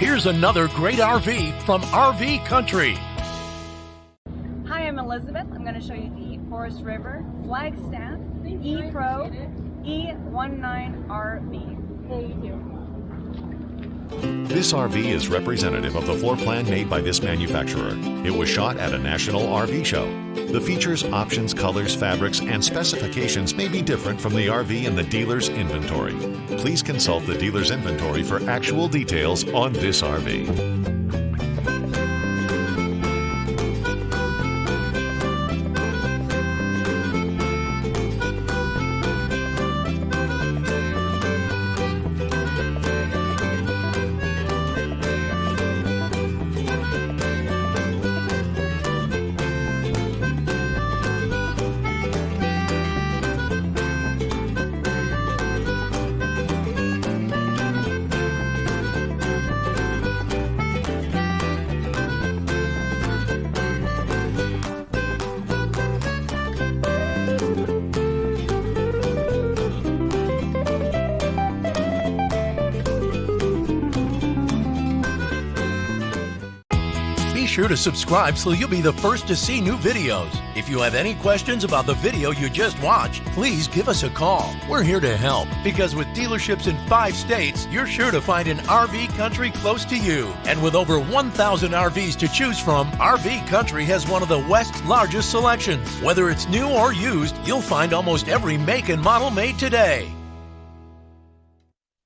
Here's another great RV from RV Country. Hi, I'm Elizabeth. I'm going to show you the River Flagstaff E-Pro-E19RD. Thank you. This RV is representative of the floor plan made by this manufacturer. It was shot at a national RV show. The features, options, colors, fabrics, and specifications may be different from the RV in the dealer's inventory. Please consult the dealer's inventory for actual details on this RV. Be sure to subscribe so you'll be the first to see new videos. If you have any questions about the video you just watched, please give us a call. We're here to help because with dealerships in 5 states, you're sure to find an RV Country close to you. And with over 1,000 RVs to choose from, RV Country has one of the West's largest selections. Whether it's new or used, you'll find almost every make and model made today.